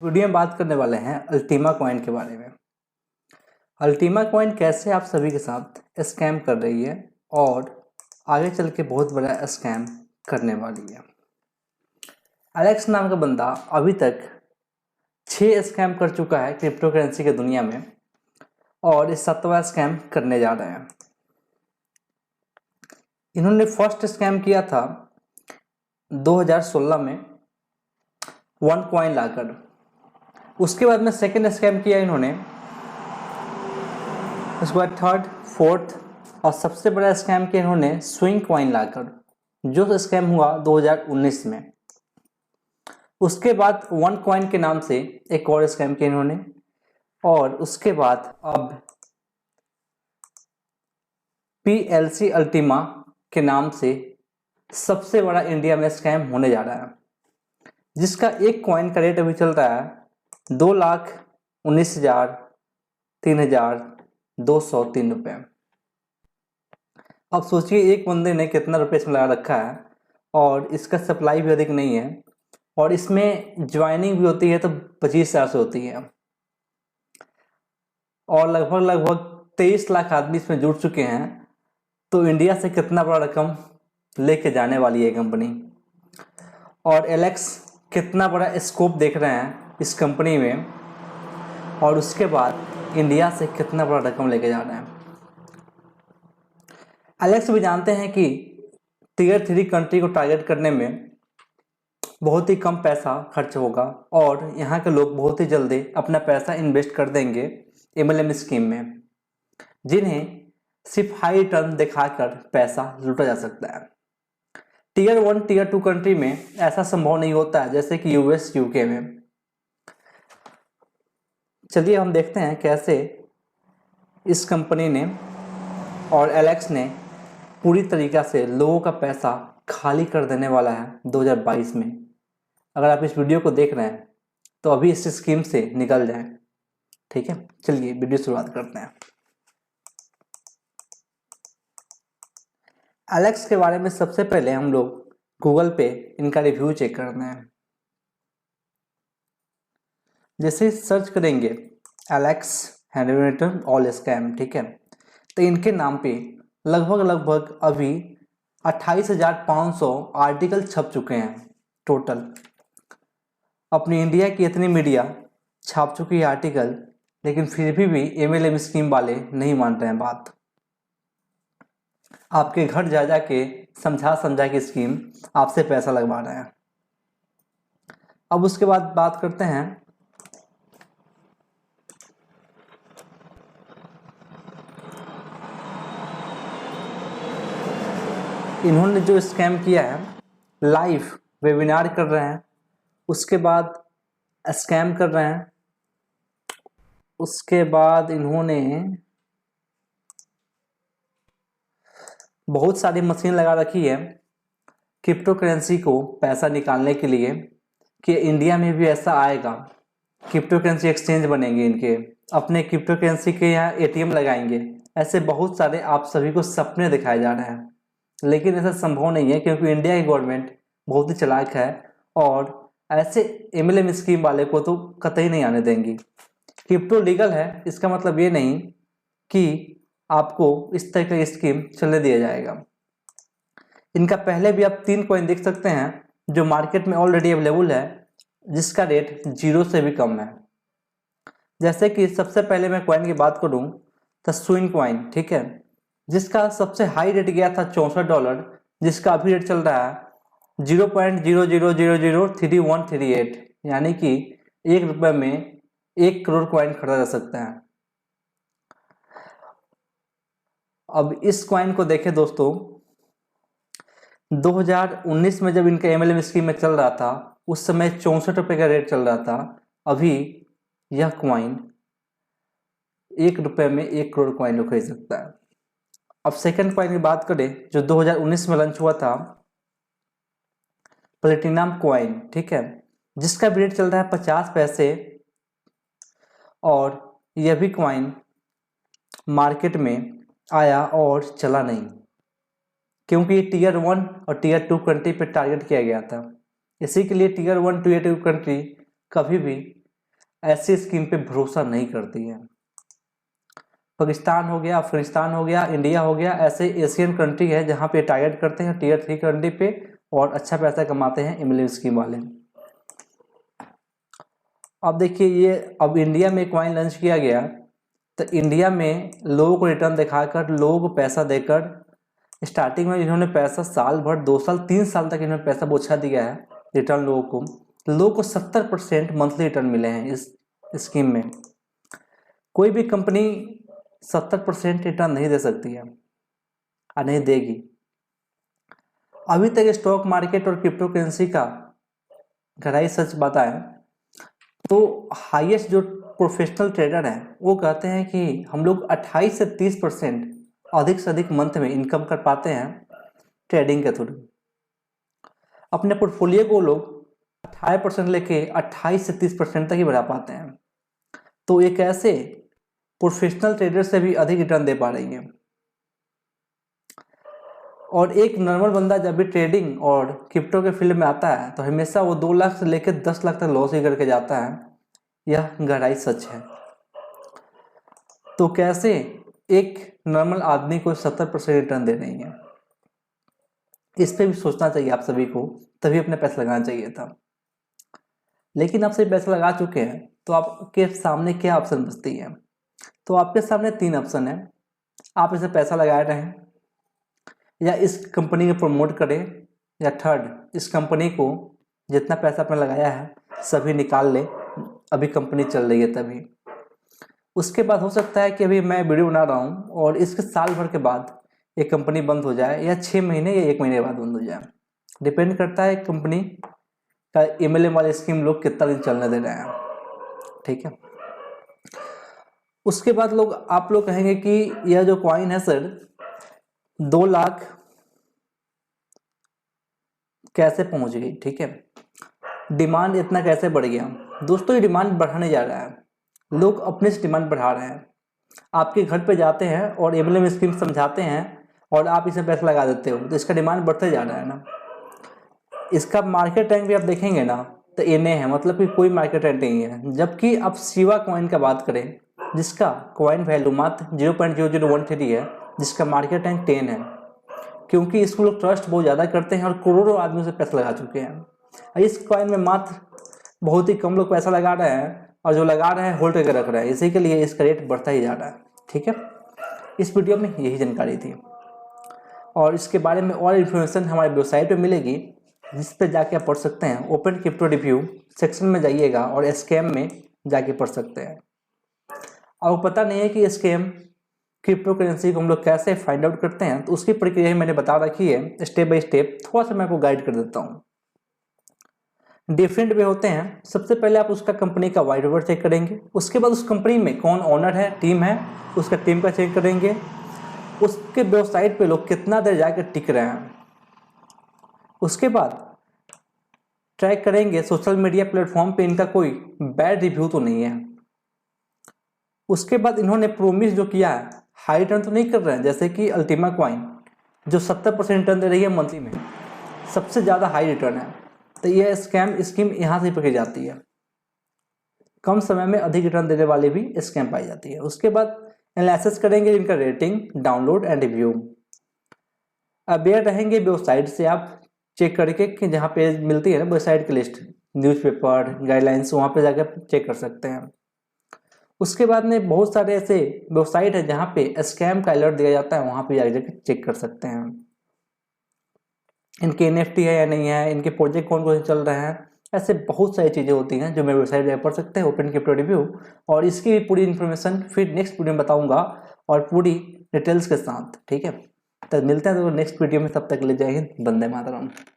Video में बात करने वाले हैं अल्टीमा कॉइन के बारे में। अल्टीमा कॉइन कैसे आप सभी के साथ स्कैम कर रही है और आगे चल के बहुत बड़ा स्कैम करने वाली है। एलेक्स नाम का बंदा अभी तक 6 स्कैम कर चुका है क्रिप्टो करेंसी के दुनिया में और इस 7वां स्कैम करने जा रहे हैं। इन्होंने फर्स्ट स्कैम किया था 2016 में 1 कॉइन लाकर। उसके बाद में सेकेंड स्कैम किया इन्होंने, उसके बाद थर्ड, फोर्थ और सबसे बड़ा स्कैम किया इन्होंने स्विंग कॉइन लाकर, जो स्कैम हुआ 2019 में। उसके बाद 1 कॉइन के नाम से एक और स्कैम किया इन्होंने और उसके बाद अब PLC अल्टीमा के नाम से सबसे बड़ा इंडिया में स्कैम होने जा रहा है, जिसका एक कॉइन का रेट अभी चल रहा है 2,19,03,203 रुपये। अब सोचिए एक बंदे ने कितना रुपये इसमें लगा रखा है और इसका सप्लाई भी अधिक नहीं है और इसमें ज्वाइनिंग भी होती है तो 25,000 से होती है और लगभग 23 लाख आदमी इसमें जुड़ चुके हैं। तो इंडिया से कितना बड़ा रकम लेके जाने वाली है कंपनी, और एलेक्स कितना बड़ा स्कोप देख रहे हैं इस कंपनी में, और उसके बाद इंडिया से कितना बड़ा रकम लेके जा रहे हैं। एलेक्स भी जानते हैं कि टियर 3 कंट्री को टारगेट करने में बहुत ही कम पैसा खर्च होगा और यहाँ के लोग बहुत ही जल्दी अपना पैसा इन्वेस्ट कर देंगे MLM स्कीम में, जिन्हें सिर्फ हाई रिटर्न दिखाकर पैसा लूटा जा सकता है। टियर 1 टियर 2 कंट्री में ऐसा संभव नहीं होता है, जैसे कि US UK में। चलिए हम देखते हैं कैसे इस कंपनी ने और एलेक्स ने पूरी तरीक़ा से लोगों का पैसा खाली कर देने वाला है 2022 में। अगर आप इस वीडियो को देख रहे हैं तो अभी इस स्कीम से निकल जाएं, ठीक है। चलिए वीडियो शुरुआत करते हैं। एलेक्स के बारे में सबसे पहले हम लोग गूगल पे इनका रिव्यू चेक करते हैं। जैसे सर्च करेंगे एलेक्स हैंडमेड ऑल स्कैम, ठीक है, तो इनके नाम पे लगभग अभी 28,500 आर्टिकल छप चुके हैं टोटल। अपनी इंडिया की इतनी मीडिया छाप चुकी है आर्टिकल, लेकिन फिर भी MLM स्कीम वाले नहीं मान रहे हैं बात। आपके घर जा के समझा के स्कीम आपसे पैसा लगवा रहे हैं। अब उसके बाद बात करते हैं इन्होंने जो स्कैम किया है, लाइव वेबिनार कर रहे हैं, उसके बाद स्कैम कर रहे हैं, उसके बाद इन्होंने बहुत सारी मशीन लगा रखी है क्रिप्टो करेंसी को पैसा निकालने के लिए, कि इंडिया में भी ऐसा आएगा, क्रिप्टो करेंसी एक्सचेंज बनेंगे, इनके अपने क्रिप्टो करेंसी के यहाँ ATM लगाएंगे। ऐसे बहुत सारे आप सभी को सपने दिखाए जा रहे हैं, लेकिन ऐसा संभव नहीं है, क्योंकि इंडिया की गवर्नमेंट बहुत ही चालाक है और ऐसे MLM स्कीम वाले को तो कतई नहीं आने देंगी। क्रिप्टो लीगल है, इसका मतलब ये नहीं कि आपको इस तरह का स्कीम चलने दिया जाएगा। इनका पहले भी आप 3 कॉइन देख सकते हैं जो मार्केट में ऑलरेडी अवेलेबल है, जिसका रेट 0 से भी कम है। जैसे कि सबसे पहले मैं कॉइन की बात करूं तो स्विंग कॉइन, ठीक है, जिसका सबसे हाई रेट गया था $64, जिसका अभी रेट चल रहा है 0.00003138, यानी कि ₹1 में 1 करोड़ कॉइन खरीदा जा सकता है। अब इस कॉइन को देखें दोस्तों, 2019 में जब इनका MLM स्कीम में चल रहा था, उस समय ₹64 का रेट चल रहा था। अभी यह कॉइन ₹1 में 1 करोड़ कॉइन खरीद सकता है। अब सेकंड कॉइन की बात करें जो 2019 में लॉन्च हुआ था, प्लेटिनम कॉइन, ठीक है, जिसका भी रेट चल रहा है 50 पैसे, और यह भी कॉइन मार्केट में आया और चला नहीं, क्योंकि ये टियर 1 और टियर 2 कंट्री पे टारगेट किया गया था। इसी के लिए टियर 1 टियर 2 कंट्री कभी भी ऐसी स्कीम पे भरोसा नहीं करती है। पाकिस्तान हो गया, अफगानिस्तान हो गया, इंडिया हो गया, ऐसे एशियन कंट्री है जहाँ पे टारगेट करते हैं टियर 3 कंट्री पे और अच्छा पैसा कमाते हैं एमएलएम स्कीम वाले। अब देखिए ये अब इंडिया में कॉइन लॉन्च किया गया तो इंडिया में लोगों को रिटर्न दिखाकर, लोगों को पैसा देकर, स्टार्टिंग में इन्होंने पैसा साल भर, 2 साल 3 साल तक इन्होंने पैसा बौछा दिया है रिटर्न लोगों को 70% मंथली रिटर्न मिले हैं इस स्कीम में। कोई भी कंपनी 70% रिटर्न नहीं दे सकती है और नहीं देगी। अभी तक स्टॉक मार्केट और क्रिप्टो करेंसी का गहराई सच बताएं तो हाईएस्ट जो प्रोफेशनल ट्रेडर हैं वो कहते हैं कि हम लोग 28 से 30% अधिक से अधिक मंथ में इनकम कर पाते हैं ट्रेडिंग के थ्रू। अपने पोर्टफोलियो को लोग 18% लेके 28 से 30% तक ही बढ़ा पाते हैं। तो एक ऐसे प्रोफेशनल ट्रेडर से भी अधिक रिटर्न दे पा रही है। और एक नॉर्मल बंदा जब भी ट्रेडिंग और क्रिप्टो के फील्ड में आता है तो हमेशा वो 2 लाख से लेकर 10 लाख तक लॉस ही करके जाता है। यह गहराई सच है। तो कैसे एक नॉर्मल आदमी को 70% रिटर्न दे रही है, इस पे भी सोचना चाहिए आप सभी को, तभी अपने पैसा लगाना चाहिए था। लेकिन आप सभी पैसा लगा चुके हैं तो आपके सामने क्या ऑप्शन बचती है? तो आपके सामने 3 ऑप्शन है। आप इसे पैसा लगाए रहें, या इस कंपनी को प्रमोट करें, या थर्ड इस कंपनी को जितना पैसा आपने लगाया है सभी निकाल ले, अभी कंपनी चल रही है तभी। उसके बाद हो सकता है कि अभी मैं वीडियो बना रहा हूँ और इसके साल भर के बाद ये कंपनी बंद हो जाए, या 6 महीने या 1 महीने बाद बंद हो जाए। डिपेंड करता है कंपनी का एमएलएम वाले स्कीम लोग कितना दिन चलने दे रहे हैं। ठीक है। उसके बाद आप लोग कहेंगे कि यह जो कॉइन है सर 2 लाख कैसे पहुंच गई? ठीक है, डिमांड इतना कैसे बढ़ गया? दोस्तों ये डिमांड बढ़ाने जा रहा है, लोग अपने से डिमांड बढ़ा रहे हैं। आपके घर पे जाते हैं और एमएलएम स्कीम समझाते हैं और आप इसे पैसा लगा देते हो तो इसका डिमांड बढ़ते जा रहा है ना। इसका मार्केट रैंक भी आप देखेंगे ना तो एनए है, मतलब कि कोई मार्केट रैंक नहीं है। जबकि आप शिवा कॉइन का बात करें जिसका कॉइन वैल्यू मात्र 0.0013 है, जिसका मार्केट रैंक 10 है, क्योंकि इसको लोग ट्रस्ट बहुत ज़्यादा करते हैं और करोड़ों आदमी से पैसा लगा चुके हैं। इस कॉइन में मात्र बहुत ही कम लोग पैसा लगा रहे हैं और जो लगा रहे हैं होल्ड करके रख रहे हैं, इसी के लिए इसका रेट बढ़ता ही जा रहा है। ठीक है, इस वीडियो में यही जानकारी थी और इसके बारे में और इन्फॉर्मेशन हमारे वेबसाइट पे मिलेगी, जिस पे जाके आप पढ़ सकते हैं। ओपन क्रिप्टो रिव्यू सेक्शन में जाइएगा और स्कैम में जाके पढ़ सकते हैं। और पता नहीं है कि स्कैम क्रिप्टो करेंसी को हम लोग कैसे फाइंड आउट करते हैं, तो उसकी प्रक्रिया मैंने बता रखी है स्टेप बाय स्टेप। थोड़ा सा मैं आपको गाइड कर देता हूँ। डिफरेंट वे होते हैं। सबसे पहले आप उसका कंपनी का वाइड पेपर चेक करेंगे, उसके बाद उस कंपनी में कौन ओनर है, टीम है, उसका टीम का चेक करेंगे, उसके वेबसाइट पे लोग कितना देर जाकर टिक रहे हैं। उसके बाद ट्रैक करेंगे सोशल मीडिया प्लेटफॉर्म पे इनका कोई बैड रिव्यू तो नहीं है। उसके बाद इन्होंने प्रोमिस जो किया है हाई रिटर्न तो नहीं कर रहे हैं, जैसे कि अल्टीमा कॉइन जो 70% रिटर्न दे रही है मंथली में, सबसे ज़्यादा हाई रिटर्न है। तो यह स्कीम यहाँ से पकड़ी जाती है। कम समय में अधिक रिटर्न देने वाली भी स्कीम पाई जाती है। उसके बाद एनालिसिस करेंगे इनका rating, download and review. Aware रहेंगे वेबसाइट से आप चेक करके कि जहाँ पे मिलती है ना वेबसाइट की लिस्ट, न्यूज़पेपर, गाइडलाइंस, वहाँ पे जाकर चेक कर सकते हैं। उसके बाद में बहुत सारे ऐसे वेबसाइट है जहाँ पे स्कैम का अलर्ट दिया जाता है, वहाँ पे जाकर चेक कर सकते हैं इनके NFT है या नहीं है, इनके प्रोजेक्ट कौन कौन से चल रहे हैं। ऐसे बहुत सारी चीज़ें होती हैं जो मेरे वेबसाइट पर पढ़ सकते हैं, ओपन क्रिप्टो रिव्यू। और इसकी भी पूरी इन्फॉर्मेशन फिर नेक्स्ट वीडियो में बताऊंगा और पूरी डिटेल्स के साथ। ठीक है, तो मिलते हैं तो नेक्स्ट वीडियो में, तब तक ले जय हिंद, वंदे मातरम।